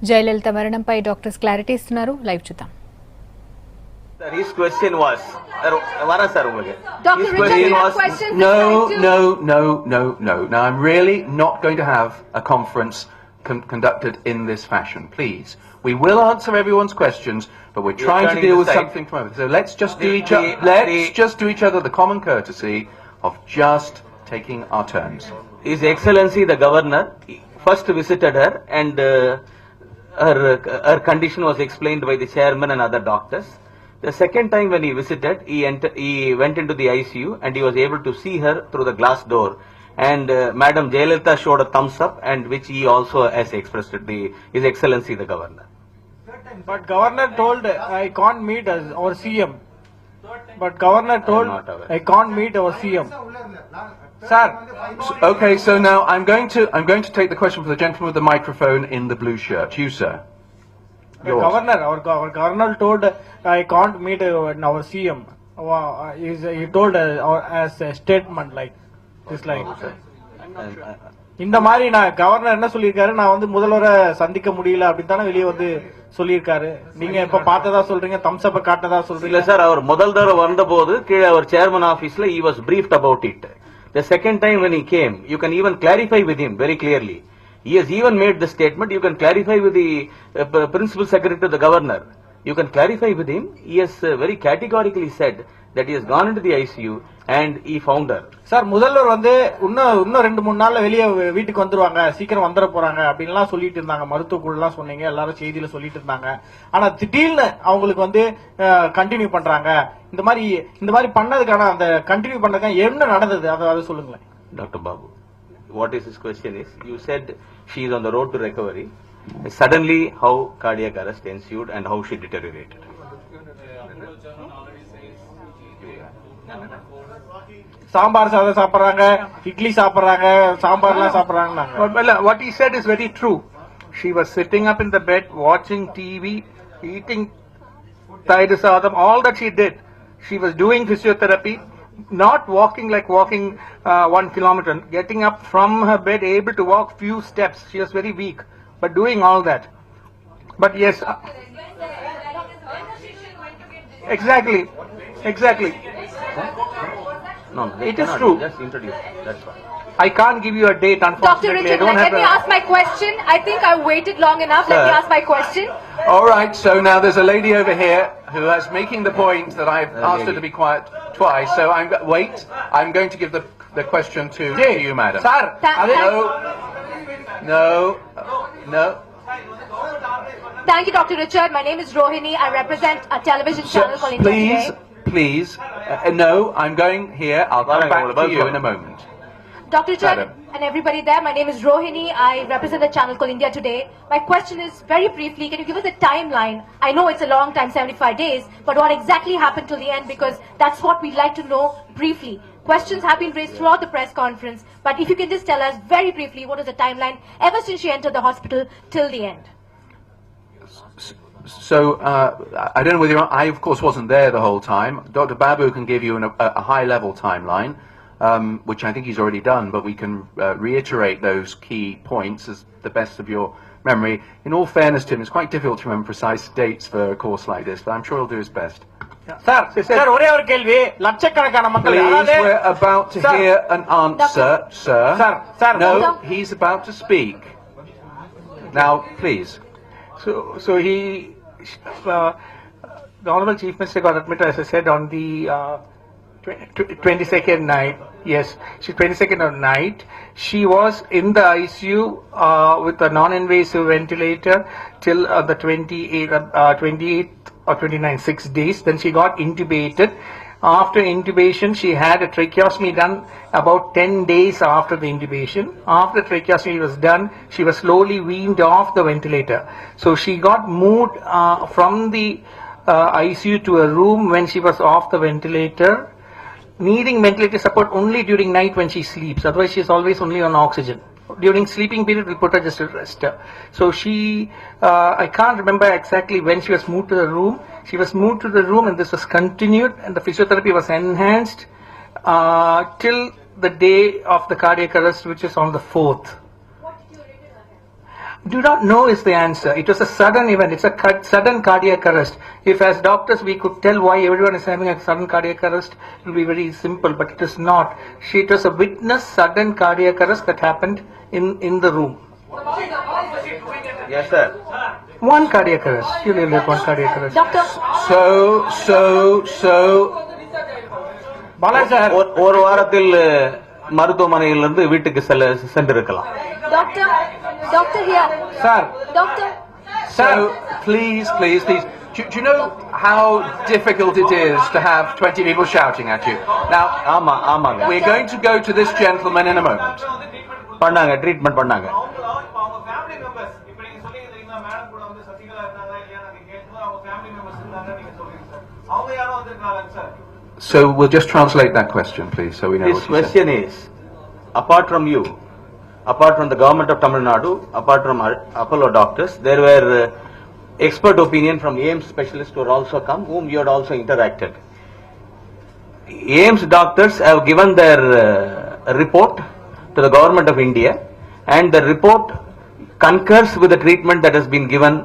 Jayalalithaa మరణంపై doctors clarity ఇస్తున్నారు. Live చూద్దాం. His question was, Dr. Richard, No. Now, I'm really not going to have a conference conducted in this fashion, please. We will answer everyone's questions, but we're trying to deal with something from over. So let's just do each other the common courtesy of just taking our turns. His Excellency the Governor first visited her, and her condition was explained by the chairman and other doctors. The second time when he visited, he went into the ICU and he was able to see her through the glass door. And Madam Jayalalithaa showed a thumbs up, and which he also has expressed to His Excellency the Governor. But Governor told I can't meet our CM. But Governor told I can't meet our CM. Sir. Okay, so now I'm going to take the question from the gentleman with the microphone in the blue shirt. You, sir. The Governor, our Governor told I can't meet our CM. He told as a statement like this, like. இந்த மாதிரி நான் governor என்ன சொல்லியிருக்காரு, நான் வந்து முதல்வரை சந்திக்க முடியல அப்படின்னு தானே வெளியே வந்து சொல்லியிருக்காரு. நீங்க இப்ப பார்த்ததா சொல்றீங்க, தம்ஸ் அப் காட்டதா சொல்றீங்க. இல்ல சார், அவர் முதல் தடவை வந்த போது கீழே அவர் சேர்மன் ஆபீஸ்ல he was briefed about it. The second time when he came, you can even clarify with him very clearly. He has even made the statement. You can clarify with the principal secretary to the governor. You can clarify with him. He has very categorically said that he has gone into the ICU and he found her. Sir, முதல்வர் வந்து இன்னும் 2-3 நாள்ல வெளியே வீட்டுக்கு வந்துருவாங்க, சீக்கிரம் வந்துட போறாங்க அப்படின்லாம் சொல்லிட்டு இருந்தாங்க. மருத்துவ குழுலாம் சொன்னீங்க, எல்லாரும் செய்தியில சொல்லிட்டு இருந்தாங்க. ஆனா திடீர்னு அவங்களுக்கு வந்து கண்டினியூ பண்றாங்க. இந்த மாதிரி பண்ணதுக்கான அந்த கண்டினியூ பண்ணதுக்கான என்ன நடந்தது அதை சொல்லுங்களேன். Dr. Babu, what is his question is, you said she is on the road to recovery. Suddenly, how cardiac arrest ensued and how she deteriorated? Sambar சாதம் சாப்பிடுறாங்க, இட்லி சாப்பிடுறாங்க, சாம்பார்லாம் சாப்பிடுறாங்க. What he said is very true. She was sitting up in the bed, watching TV, eating taidu sadam, all that she did. She was doing physiotherapy, not walking 1 kilometer, getting up from her bed, able to walk few steps. She was very weak, but doing all that. But yes, exactly. No, it is true. Just introduce. That's all. I can't give you a date, unfortunately. Dr. Richard, let me ask my question. I think I waited long enough. Let me ask my question. All right, so now there's a lady over here who is making the point that I've asked her to be quiet twice. So I'm going to give the question to you, madam. Sir, No. Thank you, Dr. Richard. My name is Rohini. I represent a television channel called India Today. Please, no, I'm going here. I'll come back to you in a moment. Dr. Richard and everybody there, my name is Rohini. I represent a channel called India Today. My question is, very briefly, can you give us a timeline? I know it's a long time, 75 days, but what exactly happened till the end? Because that's what we'd like to know briefly. Questions have been raised throughout the press conference, but if you can just tell us very briefly, what is the timeline ever since she entered the hospital till the end? So, I don't know whether I, of course, wasn't there the whole time. Dr. Babu can give you a high-level timeline, which I think he's already done, but we can reiterate those key points as the best of your memory. In all fairness to him, it's quite difficult to remember precise dates for a course like this, but I'm sure he'll do his best. Sir, ஒரே ஒரு கேள்வி. லட்சக்கணக்கான மக்கள். Please, we're about to hear an answer, sir. Sir. No, he's about to speak. Now, please. So the Honorable Chief Minister got admitted, as I said, on the 22nd night. Yes, 22nd of night. She was in the ICU with a non-invasive ventilator till the 28th or 29th, 6 days. Then she got intubated. After intubation, she had a tracheostomy done about 10 days after the intubation. After the tracheostomy was done, she was slowly weaned off the ventilator. So she got moved from the ICU to a room when she was off the ventilator, needing ventilator support only during night when she sleeps. Otherwise, she is always only on oxygen. During sleeping period, we put her just to rest. So I can't remember exactly when she was moved to the room. She was moved to the room and this was continued and the physiotherapy was enhanced till the day of the cardiac arrest, which is on the 4th. Do not know is the answer. It was a sudden event. It's a sudden cardiac arrest. If as doctors we could tell why everyone is having a sudden cardiac arrest, it will be very simple, but it is not. It was a witness sudden cardiac arrest that happened in the room. Yes, sir. One cardiac arrest. You will have one cardiac arrest. Doctor, So, Balaji sir. ஒரு வாரத்தில் மருத்துவமனையிலிருந்து வீட்டுக்கு சென்றிருக்கலாம். doctor here. Sir. Doctor. so please. Do you know how difficult it is to have 20 people shouting at you? Now, ஆமாங்க. we're going to go to this gentleman in a moment. பண்ணாங்க, treatment பண்ணாங்க. So we'll just translate that question, please, so we know His what you said. question is, apart from you, apart from the government of Tamil Nadu, apart from Apollo doctors, there were expert opinion from AIMS specialists who had also come, whom you had also interacted. AIMS doctors have given their report to the government of India, and the report concurs with the treatment that has been given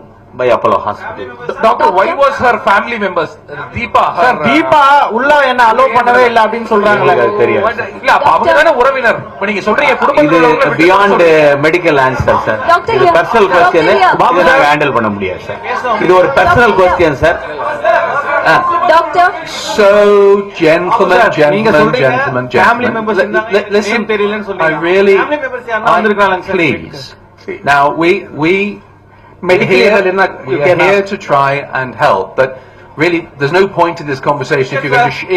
by Apollo Hospital. Doctor, why was her family members, Deepa, her... Sir, Deepa உள்ள என்ன allow பண்ணவே இல்ல அப்படினு சொல்றாங்களே. தெரியாது. இல்ல, அப்ப அவங்க தான உறவினர். இப்ப நீங்க சொல்றீங்க இது குடும்பத்துல beyond medical answer sir. Doctor இது here. பர்சனல் क्वेश्चन Doctor இதை ஹேண்டில் பண்ண முடியாது சார். இது ஒரு personal question sir. Doctor. So, gentlemen, family members listen, தெரியலன்னு சொல்றீங்க. I really, family members யாரா வந்திருக்காங்க sir. please. Now, we Medically, are here to try and help, but really, there's no point in this conversation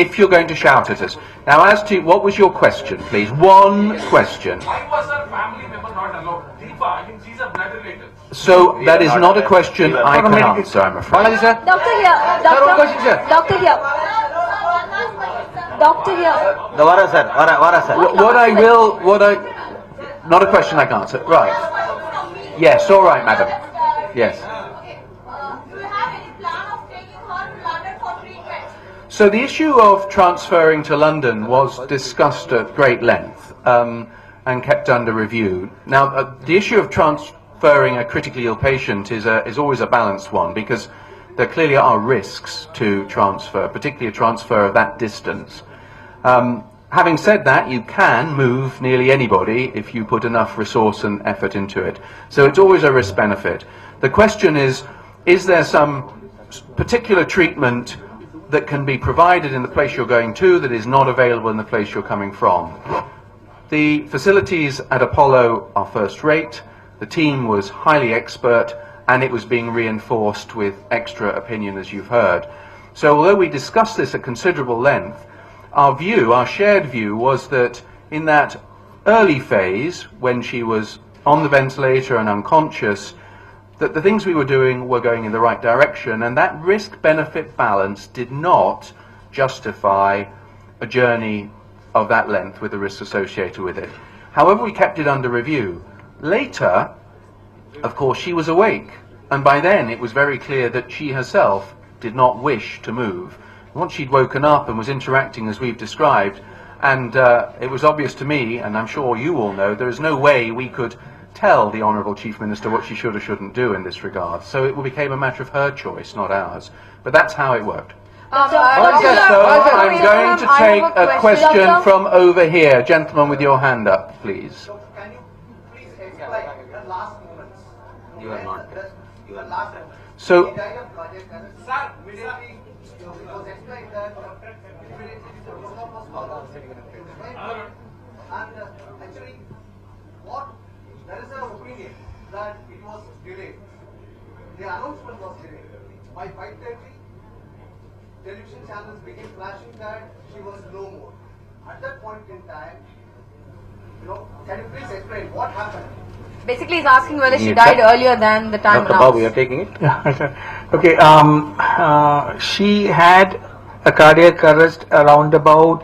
if you're going to shout at us. Now, as to what was your question, please? One question. Why was her family member not allowed? Deepa, I think she's a blood relative. So that is not a question I can answer, I'm afraid. Balaji sir. Doctor here. Doctor here. Doctor here. வர sir. Not a question I can answer. Right. Yes, all right, madam. Yes. Do you have any plan of taking her to London for treatment? So the issue of transferring to London was discussed at great length and kept under review. Now, the issue of transferring a critically ill patient is always a balanced one, because there clearly are risks to transfer, particularly a transfer of that distance. Having said that, you can move nearly anybody if you put enough resource and effort into it. So it's always a risk-benefit. The question is there some particular treatment that can be provided in the place you're going to that is not available in the place you're coming from? The facilities at Apollo are first rate, the team was highly expert, and it was being reinforced with extra opinion, as you've heard. So although we discussed this at considerable length, our shared view was that in that early phase, when she was on the ventilator and unconscious, that the things we were doing were going in the right direction, and that risk-benefit balance did not justify a journey of that length with the risks associated with it. However, we kept it under review. Later, of course, she was awake, and by then it was very clear that she herself did not wish to move. Once she'd woken up and was interacting as we've described, and it was obvious to me, and I'm sure you all know, there is no way we could tell the Honourable Chief Minister what she should or shouldn't do in this regard. So it became a matter of her choice, not ours. But that's how it worked. So I'm going to take a question from over here. Gentleman with your hand up, please. Can you please explain the last moments? You are not. You are last moments. So, He died of cardiac arrest. Sir, immediately it was explained that immediately the result was found. And actually, there is an opinion that it was delayed. The announcement was delayed. By 5:30, television channels began flashing that she was no more. At that point in time, can you please explain what happened? Basically, he's asking whether she Yes, died sir. earlier than the time Dr. Babu, you announced. are taking it? Okay. She had a cardiac arrest around about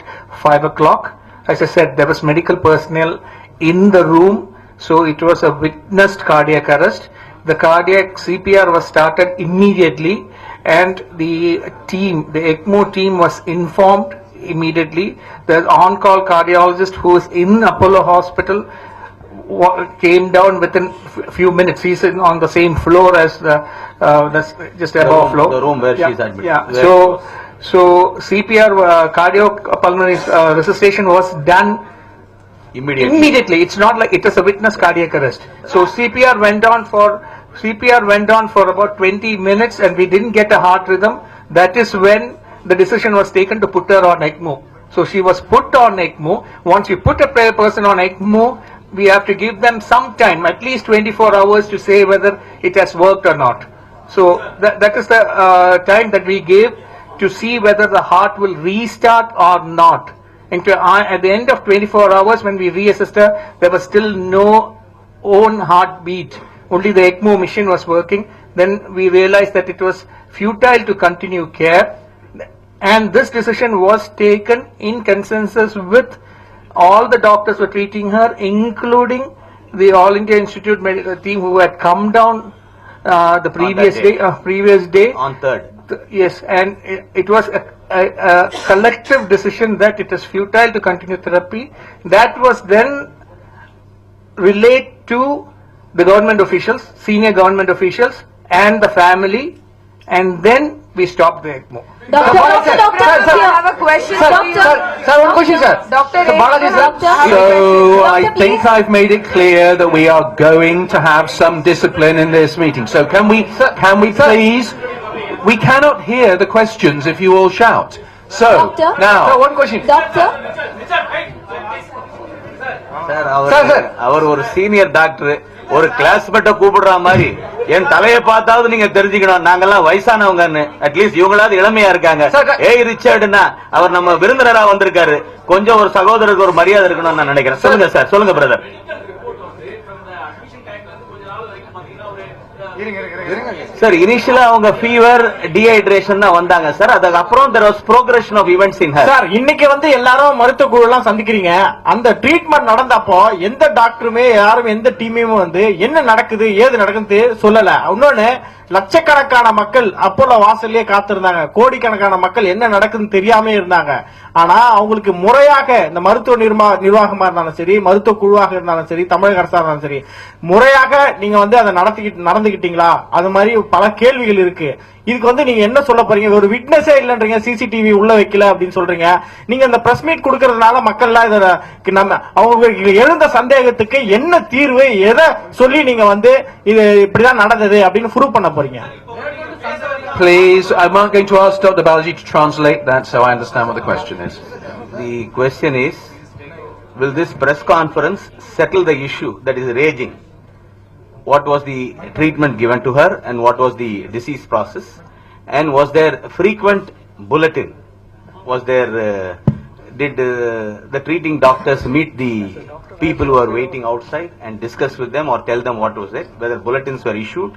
5 o'clock. As I said, there was medical personnel in the room, so it was a witnessed cardiac arrest. The cardiac CPR was started immediately, and the ECMO team was informed immediately. The on-call cardiologist who is in Apollo Hospital came down within a few minutes. He's on the same floor as that's just above floor. The room where Yeah, she's admitted. Yeah. Where- So CPR, cardiopulmonary resuscitation was done immediately. It's not like it was a witness cardiac arrest. So CPR went on for about 20 minutes, and we didn't get a heart rhythm. That is when the decision was taken to put her on ECMO. So she was put on ECMO. Once you put a person on ECMO, we have to give them some time, at least 24 hours, to say whether it has worked or not. So that is the time that we gave to see whether the heart will restart or not. And at the end of 24 hours, when we reassessed her, there was still no own heartbeat. Only the ECMO machine was working. Then we realized that it was futile to continue care. And this decision was taken in consensus with all the doctors who were treating her, including the All India Institute medical team who had come down the previous day. On 3rd. Yes, and it was a collective decision that it is futile to continue therapy. That was then relayed to the government officials, senior government officials, and the family, and then we stopped the ECMO. Doctor, I have a question. Sir, one question, sir. Doctor, So I think I've made it clear that we are going to have some discipline in this meeting. So can we please? We cannot hear the questions if you all shout. So now, one question. அவர் ஒரு senior doctor, ஒரு கிளாஸ்மேட்ட கூப்பிடுற மாதிரி என் தலையை பார்த்தாவது நீங்க தெரிஞ்சுக்கணும், நாங்கெல்லாம் வயசானவங்கன்னு. At least இவங்களாவது இளமையா இருக்காங்க. ஏய் ரிச்சர்டுனா அவர் நம்ம விருந்தினரா வந்திருக்காரு, கொஞ்சம் ஒரு சகோதரருக்கு ஒரு மரியாதை இருக்கணும்னு நான் நினைக்கிறேன். சொல்லுங்க சார், சொல்லுங்க பிரதர். சார் இனிஷியலா அவங்க ஃபீவர், டீஹைட்ரேஷன் தான் வந்தாங்க சார். அதுக்கப்புறம் there was progression of events in her. Sir இன்னைக்கு எல்லாரும் மருத்துவ குழு எல்லாம் சந்திக்கிறீங்க. அந்த ட்ரீட்மெண்ட் நடந்தப்போ எந்த டாக்டருமே யாரும் எந்த டீமும் என்ன நடக்குது ஏது நடக்குது சொல்லல. இன்னொன்னு லட்சக்கணக்கான மக்கள் அப்போலோ வாசல்லே காத்திருந்தாங்க. கோடிக்கணக்கான மக்கள் என்ன நடக்குதுன்னு தெரியாம இருந்தாங்க. ஆனா அவங்களுக்கு முறையாக இந்த மருத்துவ நிர்வாகமா இருந்தாலும் சரி, மருத்துவ குழுவாக இருந்தாலும் சரி, தமிழக அரசா இருந்தாலும் சரி, முறையாக நீங்க அதை நடந்துகிட்டீங்களா? அது மாதிரி பல கேள்விகள் இருக்கு. இதுக்கு நீங்க என்ன சொல்ல போறீங்க? ஒரு விட்னஸே இல்லன்றீங்க, சிசிடிவி உள்ள வைக்கல அப்படின்னு சொல்றீங்க. நீங்க இந்த பிரஸ் மீட் கொடுக்கறதுனால மக்கள்லாம் அவங்களுக்கு எழுந்த சந்தேகத்துக்கு என்ன தீர்வு, எதை சொல்லி நீங்க இது இப்படிதான் நடந்தது அப்படின்னு ப்ரூவ் பண்ண போறீங்க? please, I'm not going to ask Dr. Balaji to translate that, so I understand what the question is. The question is, will this press conference settle the issue that is raging? What was the treatment given to her and what was the disease process? And was there frequent bulletin? Was there, did the treating doctors meet the people who are waiting outside and discuss with them or tell them what was it? Whether bulletins were issued?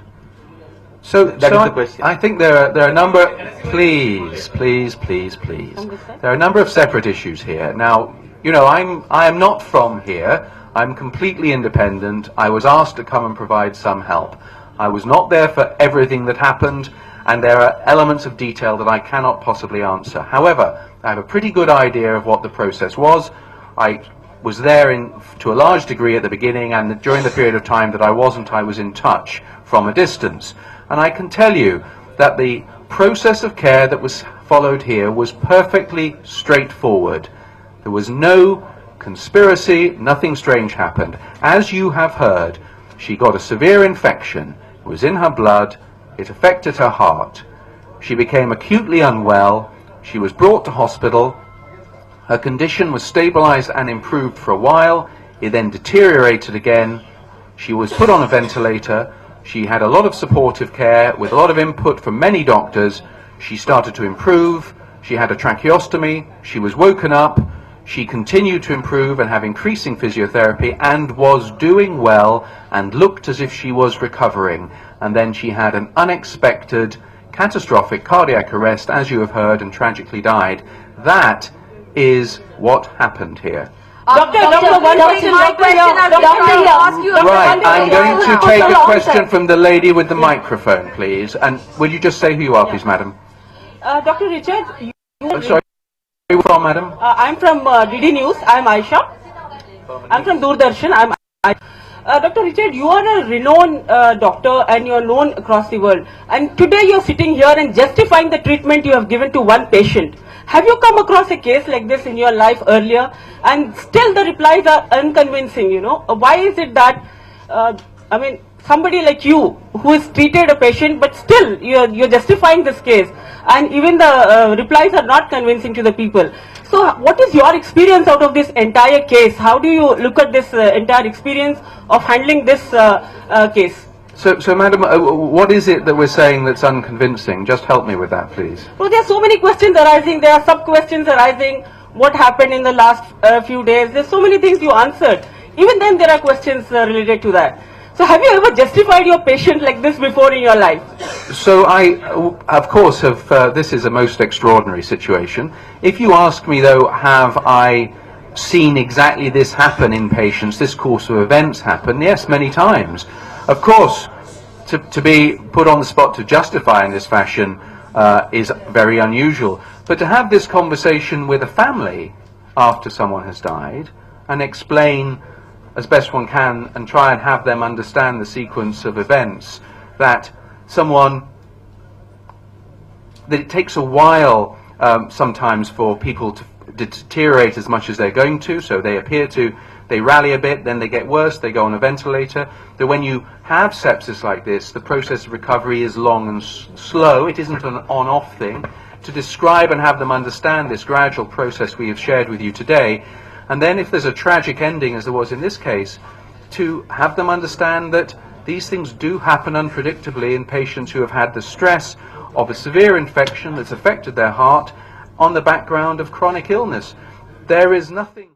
So that is the question. I think there are a number. Please. There are a number of separate issues here. Now, I am not from here. I'm completely independent. I was asked to come and provide some help. I was not there for everything that happened, and there are elements of detail that I cannot possibly answer. However, I have a pretty good idea of what the process was. I was there to a large degree at the beginning, and during the period of time that I wasn't, I was in touch from a distance. And I can tell you that the process of care that was followed here was perfectly straightforward. There was no conspiracy, nothing strange happened. As you have heard, she got a severe infection. It was in her blood. It affected her heart. She became acutely unwell. She was brought to hospital. Her condition was stabilized and improved for a while. It then deteriorated again. She was put on a ventilator. She had a lot of supportive care with a lot of input from many doctors. She started to improve. She had a tracheostomy. She was woken up. She continued to improve and have increasing physiotherapy and was doing well and looked as if she was recovering. And then she had an unexpected catastrophic cardiac arrest, as you have heard, and tragically died. That is what happened here. Doctor, one question. My question, Right, I'm going to take a question from the lady with the microphone, please. And will you just say who you are, please, madam? Dr. Richard, Sorry, where are you from, madam? I'm from DD News. I'm Aisha. I'm from Doordarshan. Dr. Richard, you are a renowned doctor and you are known across the world. And today you are sitting here and justifying the treatment you have given to one patient. Have you come across a case like this in your life earlier? And still the replies are unconvincing, you know. Why is it that, somebody like you who has treated a patient, but still you're justifying this case, and even the replies are not convincing to the people. So what is your experience out of this entire case? How do you look at this entire experience of handling this case? So madam, what is it that we're saying that's unconvincing? Just help me with that, please. Well, there are so many questions arising. There are sub-questions arising. What happened in the last few days? There's so many things you answered. Even then there are questions related to that. So have you ever justified your patient like this before in your life? So I, of course, have, this is a most extraordinary situation. If you ask me though, have I seen exactly this happen in patients, this course of events happen? Yes, many times. Of course, to be put on the spot to justify in this fashion is very unusual. But to have this conversation with a family after someone has died and explain as best one can and try and have them understand the sequence of events, that it takes a while sometimes for people to deteriorate as much as they're going to, so they rally a bit, then they get worse, they go on a ventilator. That when you have sepsis like this, the process of recovery is long and slow. It isn't an on-off thing. To describe and have them understand this gradual process we have shared with you today, and then if there's a tragic ending, as there was in this case, to have them understand that these things do happen unpredictably in patients who have had the stress of a severe infection that's affected their heart on the background of chronic illness. There is nothing